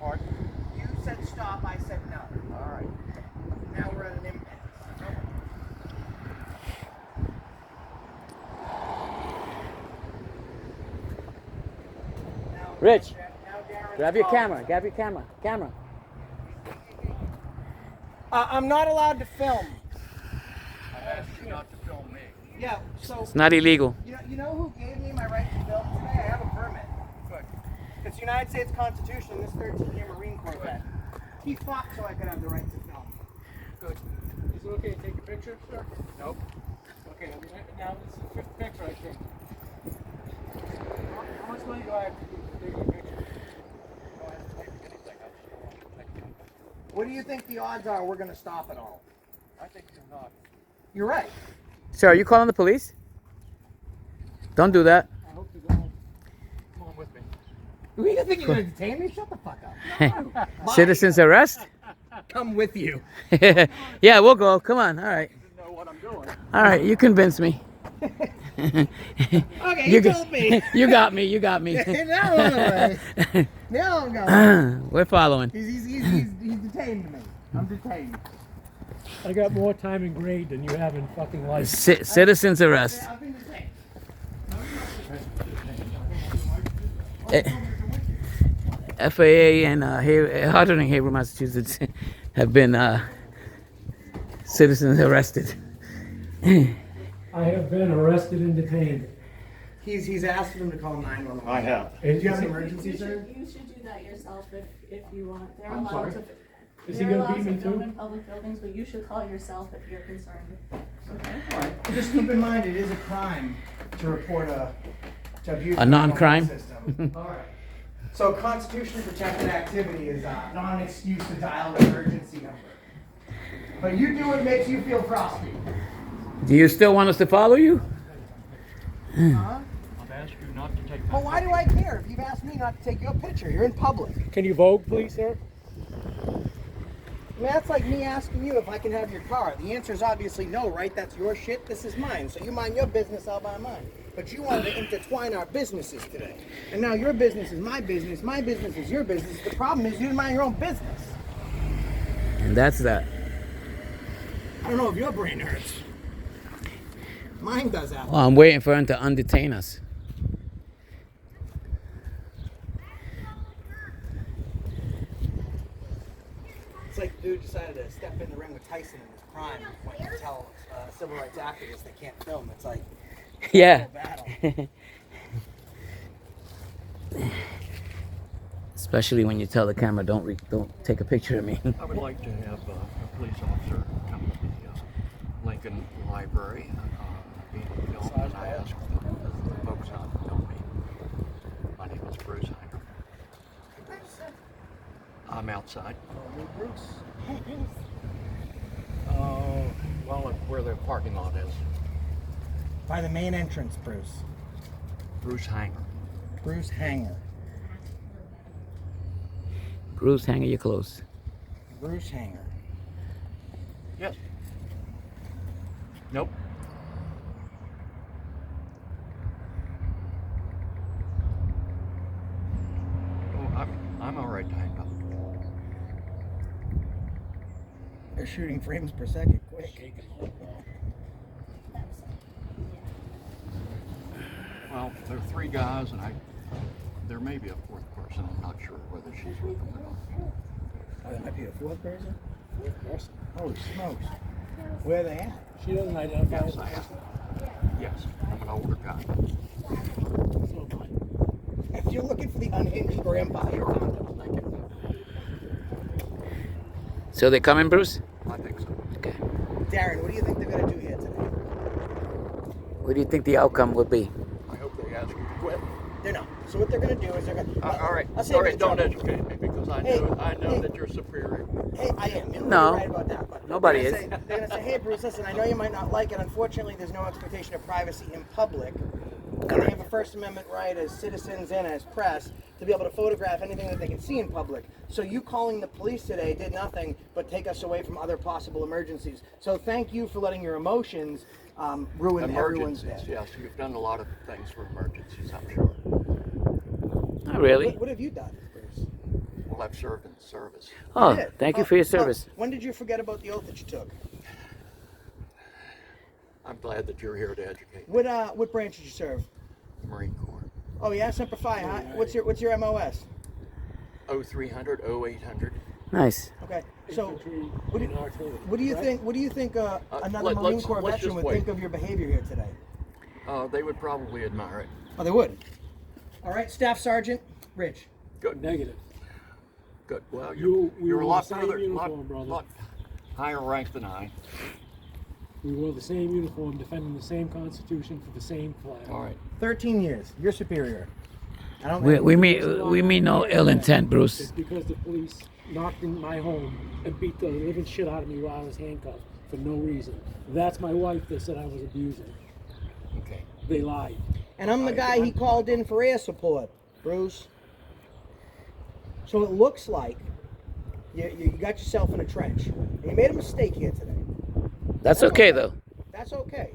Pardon? You said stop, I said no. All right. Now we're at an impasse. Rich, Now Darren's grab your calling. camera. Grab your camera. Camera. I'm not allowed to film. I asked you not to film me. Yeah, so It's not illegal. you know who gave me my right to film today? I have a permit. Good. It's the United States Constitution, this 13-year Marine Corps vet. He fought so I could have the right to film. Good. Is it okay to take a picture, sir? Nope. Okay, now this is the fifth picture, I think. How much money do I have to do to take a picture? What do you think the odds are we're going to stop it all? I think you're not. You're right. Sir, are you calling the police? Don't do that. I hope to God. Come on with me. Who do you think you're going to detain me? Shut the fuck up. No. Citizens arrest? Come with you. Yeah, we'll go. Come on. All right. You know what I'm doing. All right. You convinced me. Okay, you told me. You got me. You got me. Now I'm away. Now I'm going. We're following. He's detained me. I'm detained. I got more time in grade than you have in fucking life. Citizens arrest. I've been detained. FAA and Auditing Haverhill, Massachusetts, have been citizens arrested. I have been arrested and detained. He's asked them to call 911. I have. Do you have an emergency, You sir? should do that yourself if you want. They're I'm allowed sorry. to. Is he They're gonna allowed beat to me film too? in public buildings, but you should call yourself if you're concerned. Just keep in mind, it is a crime to report to abuse A the non-crime? criminal system. All right. So constitutionally protected activity is not an excuse to dial an emergency number. But you do what makes you feel frosty. Do you still want us to follow you? Huh? I've asked you not to take Well, why do I care? If you've asked me not to take your picture, you're in public. Can you vogue, please, sir? I mean, that's like me asking you if I can have your car. The answer is obviously no, right? That's your shit, this is mine. So you mind your business, I'll mind mine. But you wanted to intertwine our businesses today. And now your business is my business is your business. The problem is you didn't mind your own business. And that's that. I don't know if your brain hurts. Mine does that. Well, I'm waiting for him to undetain us. It's like the dude decided to step in the ring with Tyson in his prime when you tell civil rights activists they can't film. It's like Yeah. battle. Especially when you tell the camera, don't take a picture of me. I would like to have a police officer come to the Lincoln Library being filmed, and I ask the folks not to film me. My name is Bruce Hanger. I'm outside. Well, where the parking lot is. By the main entrance, Bruce. Bruce Hanger. Bruce Hanger. Bruce, hang your clothes. Bruce Hanger. Yes. Nope. Oh, I'm all right to hang up. They're shooting frames per second. Quick. Well, there are three guys, and there may be a fourth person. I'm not sure whether she's with them or not. Oh, there might be a fourth person? Fourth person? Holy smokes. Where are they at? She doesn't identify Yes, as a I am. person. Yes, I'm an older guy. So am I. If you're looking for the unhinged grandpa, you're found him. So they coming, Bruce? I think so. Okay. Darren, what do you think they're going to do here today? What do you think the outcome would be? I hope they ask you to quit. They're not. So what they're going to do is they're going to... All right. I'll say All it right. in Don't trouble. educate me because I Hey, know hey. that you're superior. Hey, I am. You're No. right about that. But Nobody they're is. gonna say- they're going to say, hey, Bruce, listen, I know you might not like it. Unfortunately, there's no expectation of privacy in public. And they have a First Amendment right as citizens and as press to be able to photograph anything that they can see in public. So you calling the police today did nothing but take us away from other possible emergencies. So thank you for letting your emotions ruin everyone's Emergencies, day. yes. You've done a lot of things for emergencies, I'm sure. Not really. What have you done, Bruce? Well, people I've served in the service. Oh, Yeah. thank you for your service. When did you forget about the oath that you took? I'm glad that you're here to educate What branch did you serve? the Marine Corps. Oh yeah, Semper Fi. Huh? What's your MOS? 0300, 0800. Nice. Okay. So Infantry what do and artillery. what do you correct? think? What do you think another Marine let's Corps veteran just would wait. think of your behavior here today? They would probably admire it. Oh, they would. All right, Staff Sergeant Rich. Good. Negative. Good. Well, We you're wore a lot the same further, uniform, brother. lot higher ranked than I. We wore the same uniform, defending the same Constitution for the same flag. All right. 13 years. You're superior. I don't. We mean no ill intent, Bruce. It's because the police knocked in my home and beat the living shit out of me while I was handcuffed for no reason. That's my wife they said I was abusing. Okay. They lied. And I'm the guy he called in for air support, Bruce. So it looks like you got yourself in a trench. And you made a mistake here today. That's okay though. That's okay.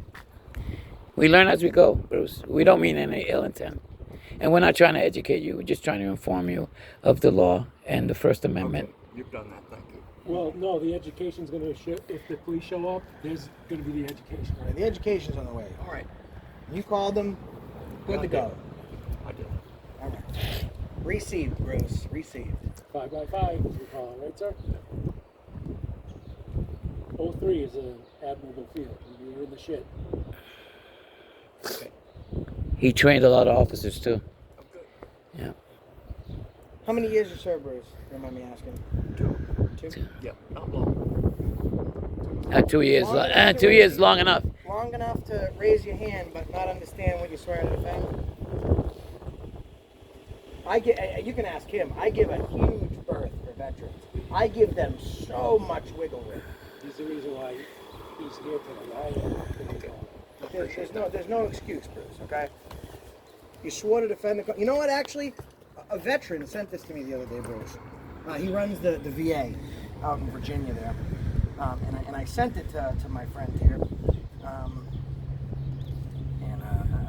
We learn as we go, Bruce. We don't mean any ill intent. And we're not trying to educate you. We're just trying to inform you of the law and the First Amendment. Okay. You've done that. Thank you. Well, no, the education's going to show, if the police show up, there's going to be the education. All right, the education's on the way. All right. You called them. Good to go. I did. All right. Received, Bruce. Received. 5 by 5, as we call it, right, sir? 03 is an admirable field. We were in the shit. Okay. He trained a lot of officers too. Okay. Yeah. How many years you served, Bruce? Don't mind me asking. Two. Yeah. Not long. 2 years. Long enough to 2 years raise- long enough. Long enough to raise your hand, but not understand what you're swearing to defend. You can ask him. I give a huge berth for veterans. I give them so much wiggle room. He's the reason why he's here today. There's no excuse, Bruce. Okay. You swore to defend the. You know what? Actually, a veteran sent this to me the other day, Bruce. He runs the VA out in Virginia there, and I sent it to my friend here. I'll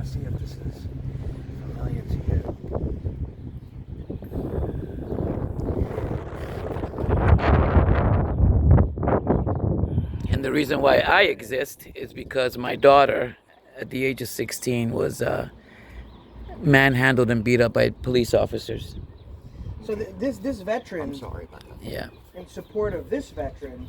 see if this is familiar to you. And the reason why I exist is because my daughter, at the age of 16, was manhandled and beat up by police officers. So this veteran, I'm sorry about that. Yeah, in support of this veteran,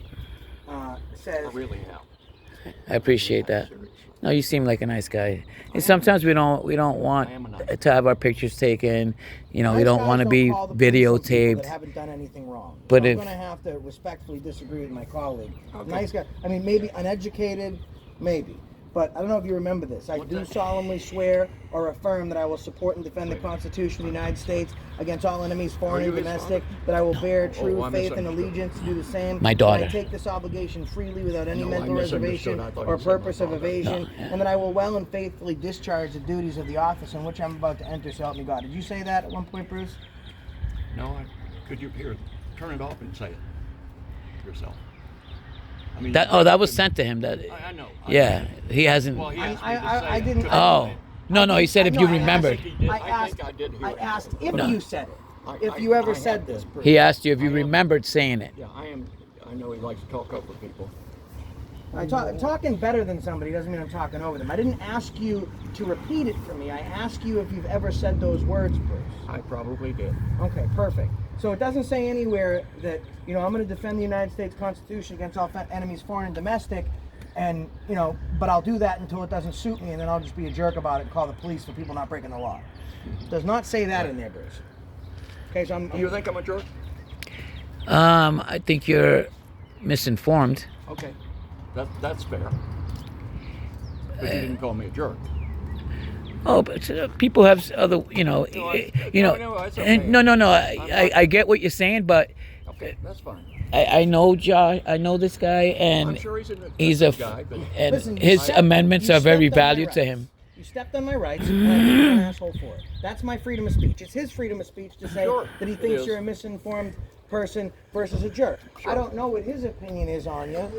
says. I really am. I appreciate that. Serious. No, you seem like a nice guy. And sometimes we don't want I am a nice to have our pictures taken. You know, we Nice don't guys want to be call the police on people videotaped. That haven't done anything wrong. But So if- I'm going to have to respectfully disagree with my colleague. Okay. Nice guy. I mean, maybe uneducated, maybe. But I don't know if you remember this. I do solemnly swear or affirm that I will support and defend the Constitution of the United States against all enemies, foreign and you his domestic. That I will bear true I faith and misunderstood. allegiance to do the same. My daughter. And I take this obligation freely without any No, I mental misunderstood. reservation I thought or you said my purpose of daughter. evasion. No, yeah. And that I will well and faithfully discharge the duties of the office in which I'm about to enter. So help me God. Did you say that at one point, Bruce? No, could you turn it off and say it yourself? I mean, That was sent to him. That I know. yeah, he hasn't. Well, he asked me to I say it. didn't- Could Oh, I no, he said if No, you I asked- remembered. think he did. I I think asked- I did hear I it. asked if No. you said it. I- If I- you ever I said have this, been. Bruce. He asked you if you I am- remembered saying it. Yeah, I know he likes to talk over people. Talking better than somebody doesn't mean I'm talking over them. I didn't ask you to repeat it for me. I asked you if you've ever said those words, Bruce. I probably did. Okay, perfect. So it doesn't say anywhere that, I'm going to defend the United States Constitution against all enemies, foreign and domestic, and, but I'll do that until it doesn't suit me, and then I'll just be a jerk about it and call the police for people not breaking the law. It does not say that in there, Bruce. Okay, so You think I'm a jerk? I think you're misinformed. Okay, that's fair. But you didn't call me a jerk. Oh, but people have other, No, that's okay. and no. I get what you're saying, but Okay, that's fine. I know Josh. I know this guy, I'm and sure he's a good guy, but and Listen, his amendments you are very stepped on my valued to rights. him. You stepped on my rights, and I think you're an asshole for it. That's my freedom of speech. It's his freedom of speech to say Sure, that he it thinks is. you're a misinformed person versus a jerk. I don't know what his opinion is on you.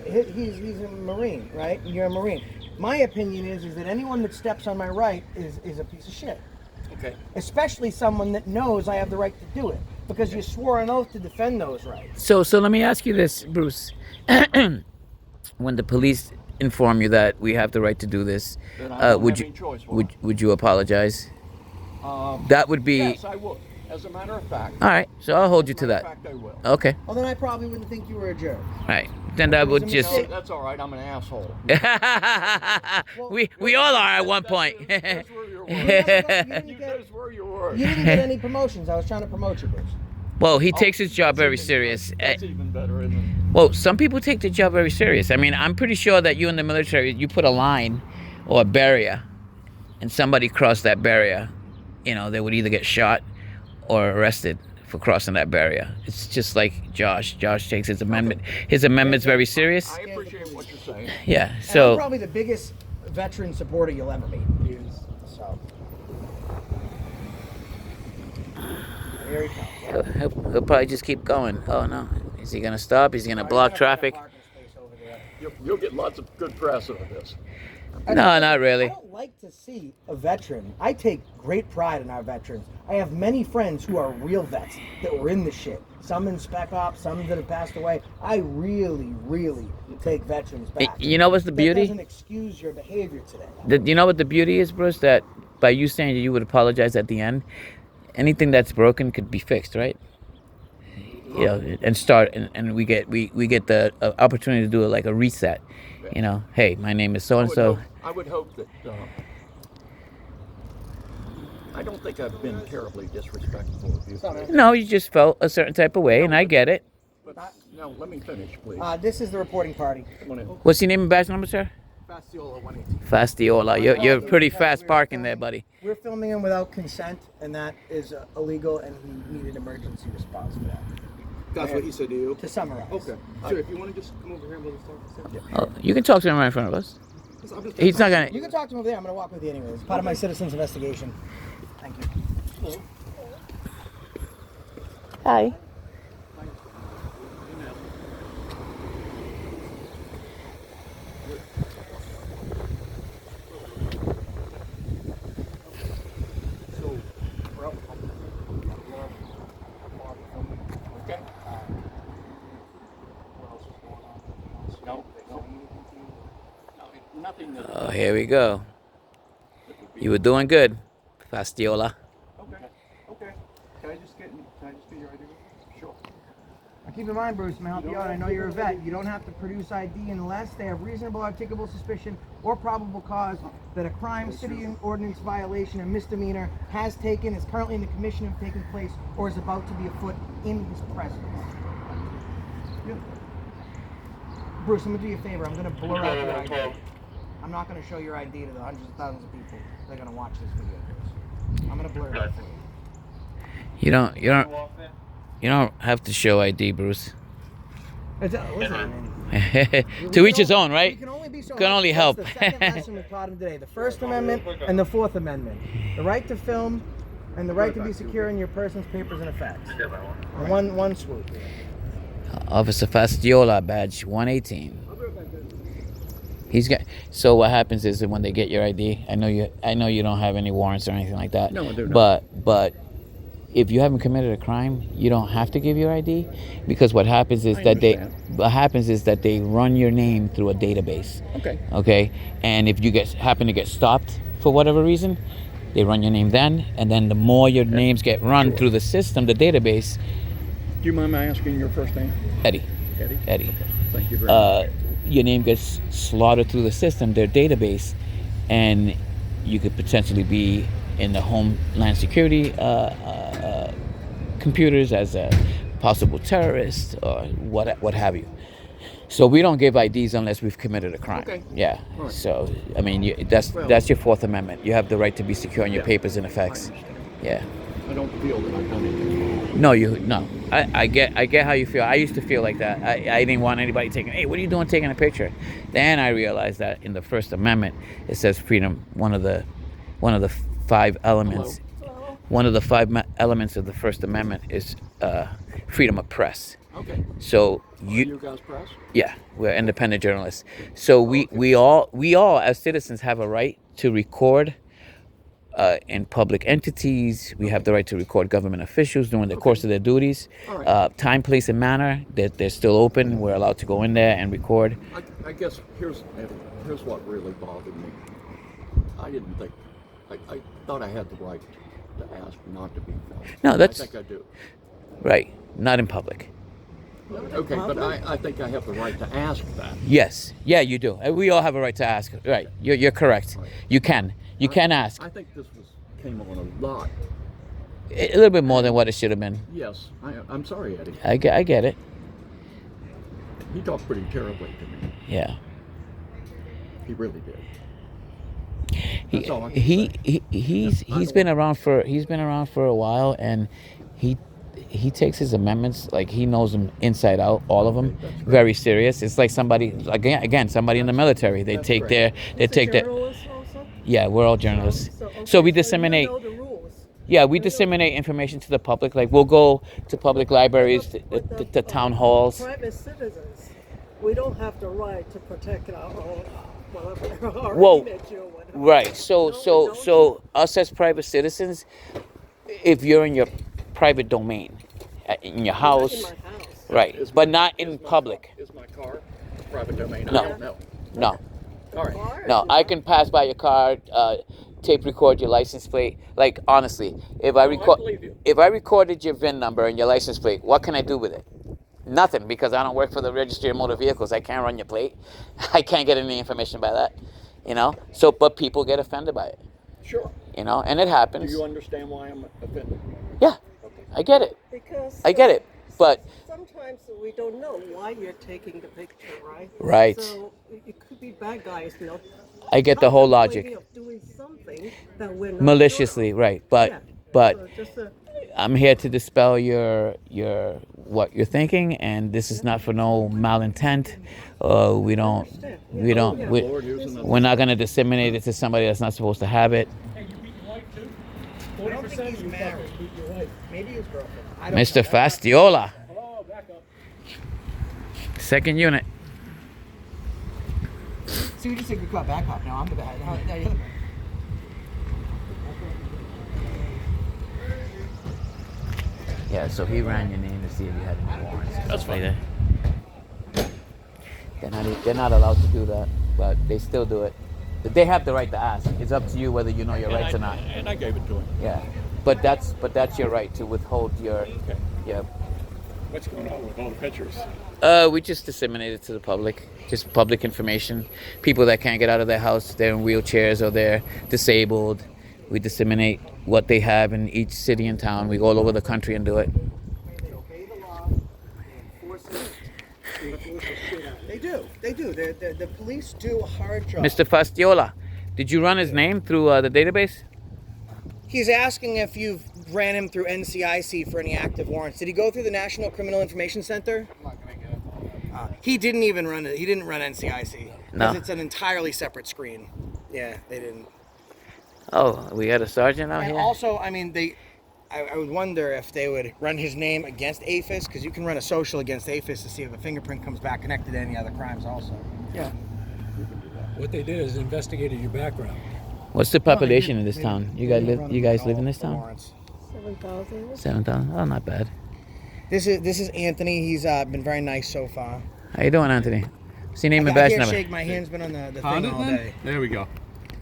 He's a Marine, right? You're a Marine. My opinion is that anyone that steps on my right is a piece of shit. okay. Especially someone that knows I have the right to do it. because you swore an oath to defend those rights. So let me ask you this, Bruce. When the police inform you that we have the right to do this, Then I don't would have you any choice. would you apologize? That would be Yes, I would. As a matter of fact. all right. So I'll hold you to Matter of that. fact, I will. Okay. Well, then I probably wouldn't think you were a jerk. All right. Then that would just. No, that's all right. I'm an asshole. we all are at one point. Those were your You words. didn't Those were your words. You didn't get any promotions. I was trying to promote you, Bruce. Well, he takes his job very serious. That's even better, isn't it? Well, some people take the job very serious. I mean, I'm pretty sure that you in the military, you put a line or a barrier, and somebody crossed that barrier, you know, they would either get shot or arrested for crossing that barrier. It's just like Josh. Josh takes his amendment. His amendment's very serious. I appreciate what you're saying. Yeah. And I'm So probably the biggest veteran supporter you'll ever meet. So. Here he comes. he'll probably just keep going. Oh no, is he gonna stop? Is he gonna block traffic? You'll get lots of good press out of this. No, not really. I don't like to see a veteran. I take great pride in our veterans. I have many friends who are real vets that were in the shit. Some in Spec Ops, some that have passed away. I really, really take veterans back. You know what's the That beauty? doesn't excuse your behavior today. You know what the beauty is, Bruce? That by you saying that you would apologize at the end, anything that's broken could be fixed, right? You know, and start, and we get the opportunity to do it like a reset. You know, hey, my name is so and so. I would hope that. I don't think I've been terribly disrespectful of you. No, you just felt a certain type of way, and I get it. But no, let me finish, please. This is the reporting party. Come on in. What's your name and badge number, sir? Fastiola 118. Fastiola. You're pretty fast parking there, buddy. We're filming him without consent, and that is illegal, and we need an emergency response for that. That's what he said to you? To summarize. Okay. Sure, if you want to just come over here and we'll just talk. Yeah. Oh, you can talk to him right in front of us. He's not gonna. You can talk to him over there. I'm going to walk with you anyway. It's part of my citizen's investigation. Thank you. Hi. Okay. No. Nothing. Oh, here we go. You were doing good, Fastiola. Okay. Okay. Can I just get your ID? Sure. Now keep in mind, Bruce, I'm going to help you out. I know you're a vet. You don't have to produce ID unless they have reasonable articulable suspicion or probable cause that a crime, city ordinance violation, or misdemeanor has taken, is currently in the commission of taking place, or is about to be afoot in his presence. Yeah. Bruce, I'm going to do you a favor. I'm going to blur out your ID. I'm not going to show your ID to the hundreds of thousands of people that are going to watch this video, Bruce. I'm going to blur it out for you. You don't have to show ID, Bruce. Listen, To each his own, right? We can only be so Can only helpful. help. That's the second lesson we taught him today. The First Amendment and the Fourth Amendment. The right to film and the right to be secure in your person's papers and effects. In one swoop. Officer Fastiola, badge 118. He's got. So what happens is that when they get your ID, I know you don't have any warrants or anything like that. No, I do not. But if you haven't committed a crime, you don't have to give your ID, because what happens is that they run your name through a database. Okay. Okay, and if you happen to get stopped for whatever reason, they run your name then, and then the more your names get run through the system, the database. Do you mind my asking your first name? Eddie. Eddie. Eddie. Thank you very much. Your name gets slaughtered through the system, their database, and you could potentially be in the Homeland Security computers as a possible terrorist or what have you. So we don't give IDs unless we've committed a crime. Okay. Yeah. All right. So I mean, that's your Fourth Amendment. You have the right to be secure in your papers and effects. I understand. Yeah. I don't feel that I've done anything wrong. No. I get how you feel. I used to feel like that. I didn't want anybody taking. Hey, what are you doing taking a picture? Then I realized that in the First Amendment it says freedom. One of the 5 elements. Hello? One of the 5 elements of the First Amendment is freedom of press. Okay. So You guys press? yeah, we're independent journalists. So we all as citizens have a right to record in public entities. We have the right to record government officials during the course of their duties. All right. Time, place, and manner. They're still open. We're allowed to go in there and record. I guess here's what really bothered me. I didn't think, I thought I had the right to ask not to be filmed. No, that's- I think I do. Right. Not in public. Okay, but I think I have the right to ask that. Yes. Yeah, you do. We all have a right to ask. Right. You're correct. Right. You can. You can ask. I think this came on a lot. A little bit more than what it should have been. Yes, I'm sorry, Eddie. I get it. He talked pretty terribly to me. Yeah. He really did. He, That's all I can say. he's been around for a while, and he takes his amendments, like he knows them inside out, all of them, very serious. It's like somebody somebody in the military. They That's take great. they take their. Journalists also? Yeah, we're all journalists. Okay, So we you disseminate. know the rules. Yeah, we disseminate information to the public. Like we'll go to public libraries, to town halls. Private citizens, we don't have the right to protect our own, whatever, our Whoa. image or whatever. Right. So No, we so don't. so us as private citizens, if you're in your private domain, in your Not house, in my house. right, Is but my- not is in my public. Is my car private domain? No. I don't know. No, All right. Car no. is I not. can pass by your car, tape record your license plate. Like honestly, if I believe you. if I recorded your VIN number and your license plate, what can I do with it? Nothing, because I don't work for the Registry of Motor Vehicles. I can't run your plate. I can't get any information by that. You know. So, but people get offended by it. Sure. You know, and it Do happens. you understand why I'm offended? Yeah, I get it. Because I get it. But sometimes we don't know why you're taking the picture, right? Right. So it could be bad guys, you know. I get the whole logic. Of doing something that we're not Maliciously, sure. right? But Yeah. but So just I'm here to dispel your what you're thinking, and this is not for no malintent. We don't Lord, here's another. we're not gonna disseminate it to somebody that's not supposed to have it. Hey, you beat your wife too? I don't think he's 40% married. beat your wife. Maybe his girlfriend. I don't Mr. know. Fastiola, Hello, back up. second unit. See, we just said we got back up. Now I'm the bad. Now you- Yeah, so he ran your name to see if you had any warrants. That's fine. They're not allowed to do that, but they still do it. They have the right to ask. It's up to you whether you know your rights or not. And I gave it to him. Yeah, but that's your right to withhold your. Yeah. What's going on with all the pictures? We just disseminate it to the public, just public information. People that can't get out of their house, they're in wheelchairs or they're disabled. We disseminate what they have in each city and town. We go all over the country and do it. They obey the law. They enforce it. They enforce the shit out. They do. They do. The police do a hard job. Mr. Fastiola, did you run his name through the database? He's asking if you've ran him through NCIC for any active warrants. Did he go through the National Criminal Information Center? I'm not gonna get into all that. He didn't even run it. He didn't run NCIC. No. Because it's an entirely separate screen. Yeah, they didn't. Oh, we got a sergeant out And here? also, I mean, I would wonder if they would run his name against AFIS, because you can run a social against AFIS to see if a fingerprint comes back connected to any other crimes also. Yeah. What they did is investigated your background. What's the population in this They- town? You they guys run live? You guys all live in this the town? warrants. 7,000. 7,000. Oh, not bad. This is Anthony. He's been very nice so far. How you doing, Anthony? What's your name I and badge can't number? shake. My hand's been on the thing Found it all then? day. There we go.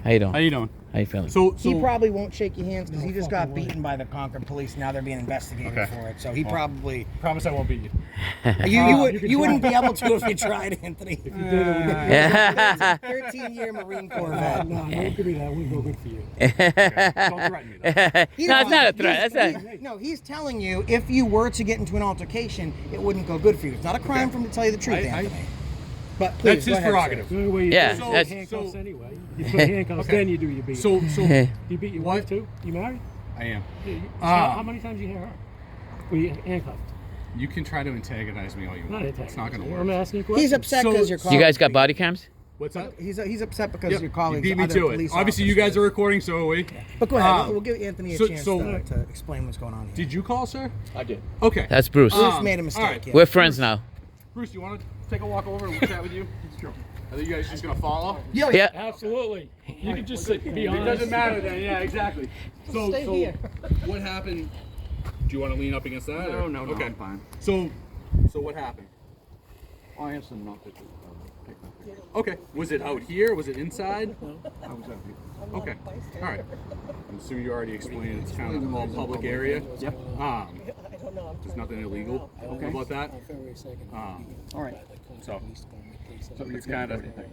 How you doing? How you doing? How you feeling? So He probably won't shake your hands because he just got beaten by the Concord police. Now they're being investigated Okay. for it. So he probably promise I won't beat you. you wouldn't be able to if you tried, Anthony. If you did, it would Yeah. 13-year Marine Corps vet. no, don't give me that. It wouldn't go good for you. Don't threaten me though. No, it's not a threat. That's a, No, he's telling you if you were to get into an altercation, it wouldn't go good for you. It's not a crime for him to tell you the truth, I- Anthony. But please, That's his go ahead, sir. prerogative. The only way you Yeah, do it is that's- handcuffs so- anyway. You put handcuffs, then you do your beat. So You beat your What? wife too? You married? I am. Yeah, Ah. how many times you hit her? Were you handcuffed? You can try to antagonize me all you Not want. attacking. It's not gonna I'm work. asking you questions. He's upset So- because your you colleagues. guys got body cams? What's that? He's upset because Yep. your You colleagues. beat me other to it. police Obviously, you officers. guys are recording, so are we. But go ahead. Ah. We'll give Anthony a So- chance so- to explain what's going on here. Did you call, sir? I did. Okay. That's Bruce. Bruce made a mistake. all right. Yeah. We're friends now. Bruce, you want to take a walk over and we'll chat with you? Are you guys just gonna follow? Yeah. Absolutely. You can just sit, be It honest. doesn't matter then. Yeah, exactly. So, Stay so here. what happened? Do you want to lean up against that? No, or? no, no, Okay. I'm fine. So what happened? I asked them not to take my picture. Okay. Was it out here? Was it inside? I was out here. Okay. All right. I'm assuming you already explained it's kind of all public area. Yep. I don't know. There's nothing illegal about that. February 2nd. All right. So So it's you're kind of. everything.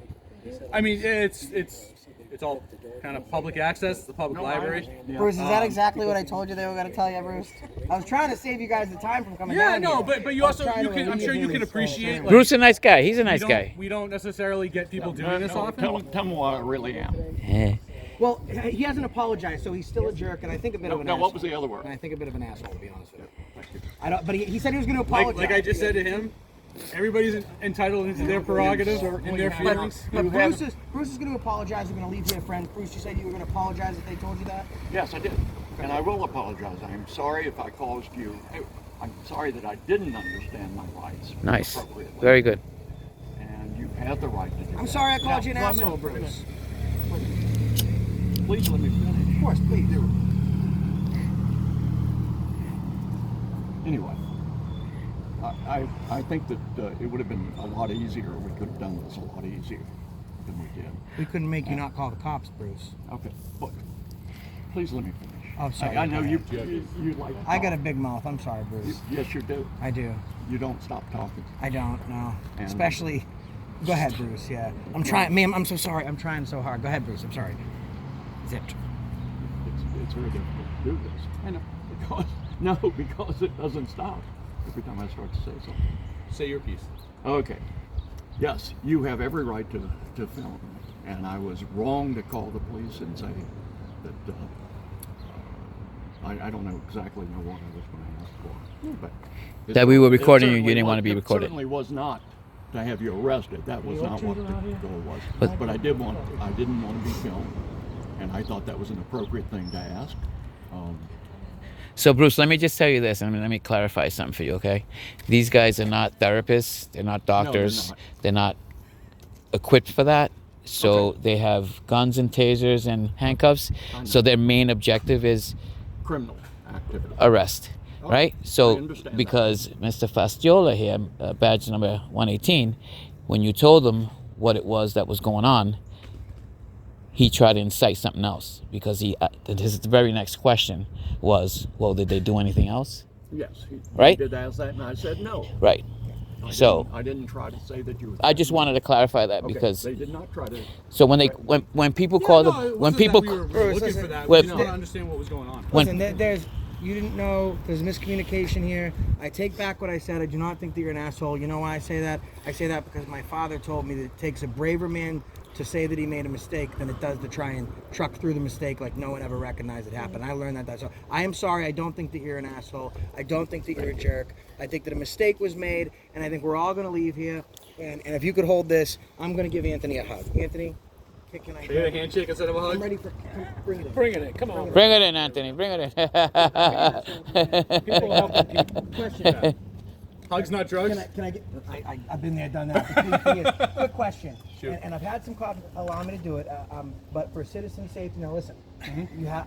I mean, it's all kind of public access. The public library. Bruce, is that exactly what I told you they were going to tell you, Bruce? I was trying to save you guys the time from coming Yeah, down no, here. but you I was also trying you to can. I'm sure you can alleviate appreciate. Like, Bruce is a nice guy. He's a nice guy. we don't necessarily get people doing this often. Tell me what I really am. Eh. Well, he hasn't apologized, so he's still a jerk, and I think a bit of an Now, asshole. what was the other word? And I think a bit of an asshole, to be honest with you. I don't. But he said he was going to Like, apologize. like I just said to him, everybody's entitled into their prerogative and their feelings. But Bruce is going to apologize. We're going to leave here, friend. Bruce, you said you were going to apologize if they told you that. Yes, I did. And I will apologize. I'm sorry if I caused you. I'm sorry that I didn't understand my rights Nice. appropriately. Very good. And you had the right to do that. I'm sorry I called you an Now, asshole, Bruce. Please let me finish. Of course, please. Anyway, I think that it would have been a lot easier. We could have done this a lot easier than we did. We couldn't make you not call the cops, Bruce. Okay, look, please let me finish. I'm sorry. I know go you ahead. like. I got a big mouth. I'm sorry, Bruce. Yes, you do. I do. You don't stop talking. I don't. No. And- Especially. Go ahead, Bruce. Yeah. I'm trying, ma'am. I'm so sorry. I'm trying so hard. Go ahead, Bruce. I'm sorry. Zipped. It's very difficult to do this. I know. Because it doesn't stop every time I start to say something. Say your piece. Okay. Yes, you have every right to film. And I was wrong to call the police and say that I don't know exactly what I was going to ask for. But That we were recording you, certainly you didn't want to be it recorded. certainly was not to have you arrested. That was not what the goal was. But- But I didn't want to be filmed. And I thought that was an appropriate thing to ask. So, Bruce, let me just tell you this, and let me clarify something for you, okay? These guys are not therapists. They're not doctors. not. They're not equipped for that. So they have guns and tasers and handcuffs. So their main objective is Criminal activity. arrest, right? I So understand that. because Mr. Fastiola here, badge number 118, when you told him what it was that was going on, he tried to incite something else because his very next question was, well, did they do anything else? Yes. Right? He did ask that, and I said no. Right. So I didn't try to say that you were. I just wanted to clarify that Okay, because they did not try to. so when people call no, them it when wasn't people that we were Bruce, looking for listen, that. Well, We just want to understand what was going on. When- Listen, there's. You didn't know. There's miscommunication here. I take back what I said. I do not think that you're an asshole. You know why I say that? I say that because my father told me that it takes a braver man to say that he made a mistake than it does to try and truck through the mistake like no one ever recognized it happened. I learned that. So I am sorry. I don't think that you're an asshole. I don't think that you're a jerk. I think that a mistake was made, and I think we're all going to leave here. And if you could hold this, I'm going to give Anthony a hug. Anthony, can I? You had a handshake instead of a I'm hug? ready for. Bring it in. Bring it in. Come on. bring it in, Anthony, bring it in. People help people. Question. Hugs, not drugs. Can I get? I've been there, done that. The thing is, quick question. Shoot. And I've had some cops allow me to do it, but for citizen safety. Now listen,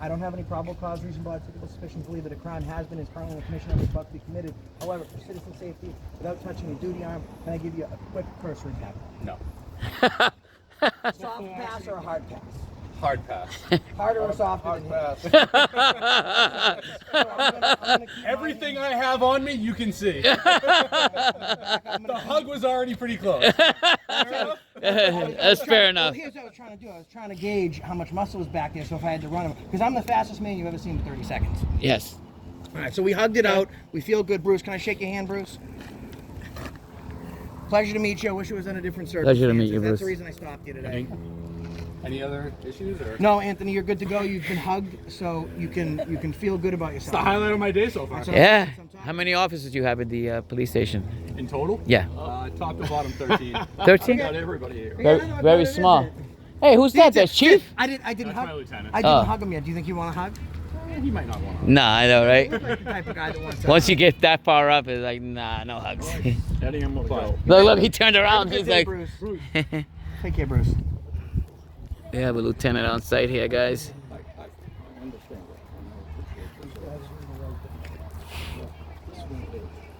I don't have any probable cause, reasonable, articulable suspicion to believe that a crime has been, is currently in the commission, or is about to be committed. However, for citizen safety, without touching a duty arm, can I give you a quick cursory recap? No. Soft pass or a hard pass? Hard pass. Harder or softer than him? Everything I have on me, you can see. The hug was already pretty close. That's fair enough. Well, here's what I was trying to do. I was trying to gauge how much muscle was back there, so if I had to run him, because I'm the fastest man you've ever seen in 30 seconds. Yes. All right, so we hugged it out. We feel good, Bruce. Can I shake your hand, Bruce? Pleasure to meet you. I wish it was in a different circumstance. Pleasure to meet you, That's Bruce. the reason I stopped you today. Any other issues? Or? No, Anthony, you're good to go. You've been hugged, so you can feel good about It's the yourself. highlight of my day so far. That's what- Yeah. How many officers do you have at the police station? In total? Yeah. Top to bottom 13. 13? Not everybody here. Yeah, I Very, know, I very bet it small. is. Hey, who's that? That's Chief? I didn't That's hug. my lieutenant. I didn't Oh. hug him yet. Do you think you want to hug? He might not want to. Nah, I know, right? You look like the type of guy that wants to Once hug. you get that far up, it's like, nah, no hugs. Eddie, I'm gonna go. Look, he turned around. Have a He's good day, like, Bruce. Take care, Bruce. We have a lieutenant on site here, guys.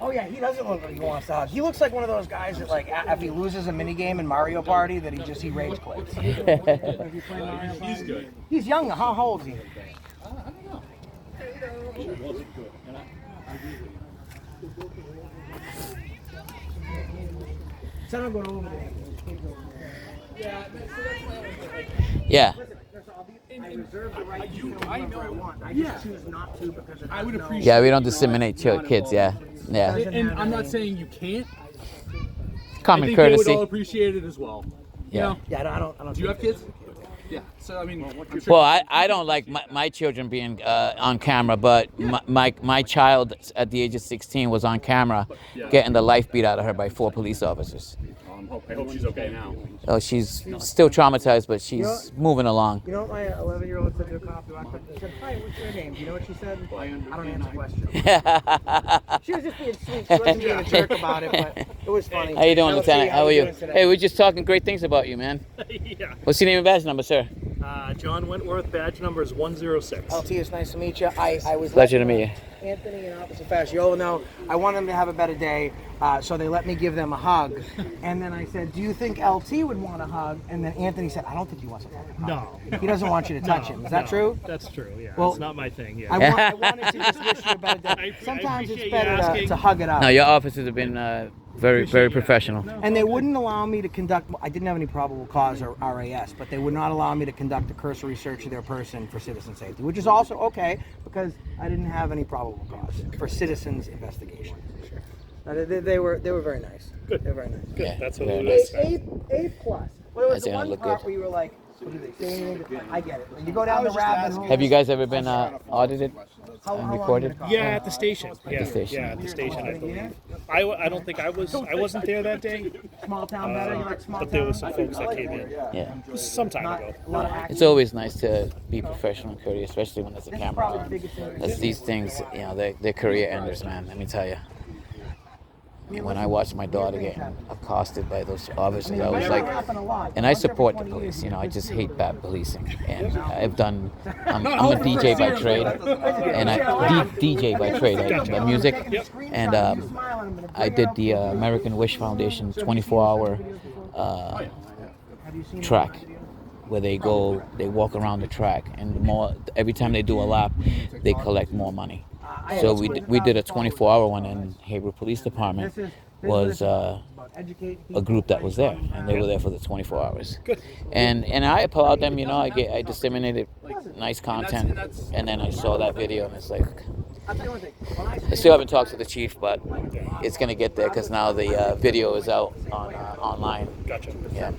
Oh yeah, he doesn't look like he wants to hug. He looks like one of those guys that, like, if he loses a mini game in Mario Party, that he rage quits. He's good. He's young. How old is he? Son, I'm going over there. Yeah. I reserve the right to film whoever I want. I just choose not to because I would appreciate. Yeah, we don't disseminate kids. Yeah. Yeah. And I'm not saying you can't. Common I think they would courtesy. all appreciate it as well. You Yeah. know? Yeah, I don't. Do you have kids? Yeah. So I mean, Well, I don't like my children being on camera, but my child at the age of 16 was on camera getting the life beat out of her by 4 police officers. I hope she's okay now. Oh, she's still traumatized, but she's moving along. You know what my 11-year-old said to a cop who walked up and said, "Hi, what's your name?" Do you know what she said? I don't answer questions. She was just being sweet. She wasn't being a jerk about it, but it was funny. How you doing, Lieutenant? How are you? doing today? Hey, we're just talking great things about you, man. Yeah. What's your name and badge number, sir? John Wentworth, badge number is 106. LT, it's nice to meet you. I was Pleasure to meet you. Anthony and Officer Fasciola know I want them to have a better day, so they let me give them a hug. And then I said, "Do you think LT would want a hug?" And then Anthony said, "I don't think he wants a hug." No. He doesn't want you to touch him. Is that true? That's true, yeah. Well, it's not my thing, yeah. I wanted to just wish you a better day. I Sometimes it's appreciate you better asking. to hug it out. No, your officers have been very professional. And they wouldn't allow me to conduct, I didn't have any probable cause or RAS, but they would not allow me to conduct a cursory search of their person for citizen safety, which is also okay because I didn't have any probable cause for citizens investigation. They were very nice. Good. They were very nice. Good, Yeah, that's what very it nice. is. A plus. Well, it was That's the gonna one look part good. where you were like, what do they say anything? I get it. When you go down the rabbit hole. Have you guys ever been audited How and long recorded? did it cost? Yeah, at the station. Yeah, station. yeah, at the station, I believe. I don't think I wasn't there that day, Small town better? You like small but there town? was some folks that came in. Yeah. It was some time Not ago. a lot of action. It's always nice to be professional and courteous, especially when there's a This is camera probably the on. biggest thing. That's these things, you know, they're career enders, man. Let me tell you. When I watched my daughter getting accosted by those officers, I was like, and I support the police, you know, I just hate bad policing. And I'm a DJ by trade, and DJ by trade, by music. And I did the American Wish Foundation 24-hour track, where they walk around the track, and every time they do a lap, they collect more money. So we did a 24-hour one, and Haverhill Police Department was a group that was there, and they were there for the 24 hours. And I applaud them, you know. I disseminated nice content, and then I saw that video, and it's like, I still haven't talked to the chief, but it's gonna get there because now the video is out on online. Gotcha. Yeah.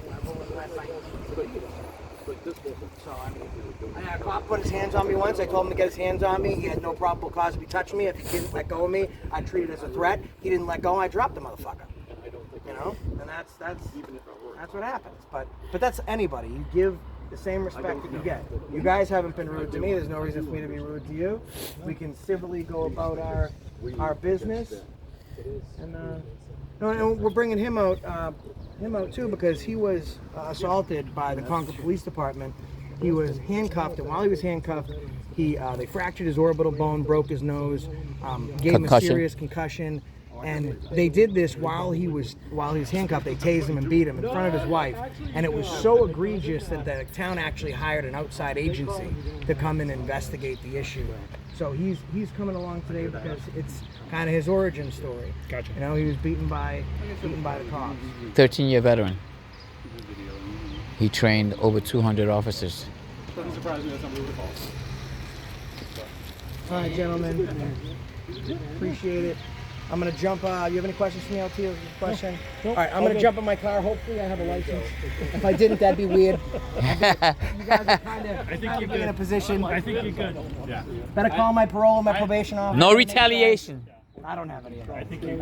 A cop put his hands on me once. I told him to get his hands on me. He had no probable cause to be touching me. If he didn't let go of me, I treated it as a threat. He didn't let go, I dropped the motherfucker. You know, and that's what happens. But that's anybody. You give the same respect that you get. You guys haven't been rude to me. There's no reason for me to be rude to you. We can civilly go about our business. And and we're bringing him out too because he was assaulted by the Concord Police Department. He was handcuffed, and while he was handcuffed, they fractured his orbital bone, broke his nose, gave him a serious concussion, and they did this while he was handcuffed. They tased him and beat him in front of his wife, and it was so egregious that the town actually hired an outside agency to come and investigate the issue. So he's coming along today because it's kind of his origin story. Gotcha. You know, he was beaten by the cops. 13-year veteran. He trained over 200 officers. Doesn't surprise me that's not what we call. All right, gentlemen. Appreciate it. I'm gonna jump. You have any questions for me, LT? Question? All right, I'm gonna jump in my car. Hopefully, I have a license. If I didn't, that'd be weird. You guys are kind of in a position. I think you're good. Yeah. Better call my parole and my probation officer. No retaliation. I don't have any of that. I think you're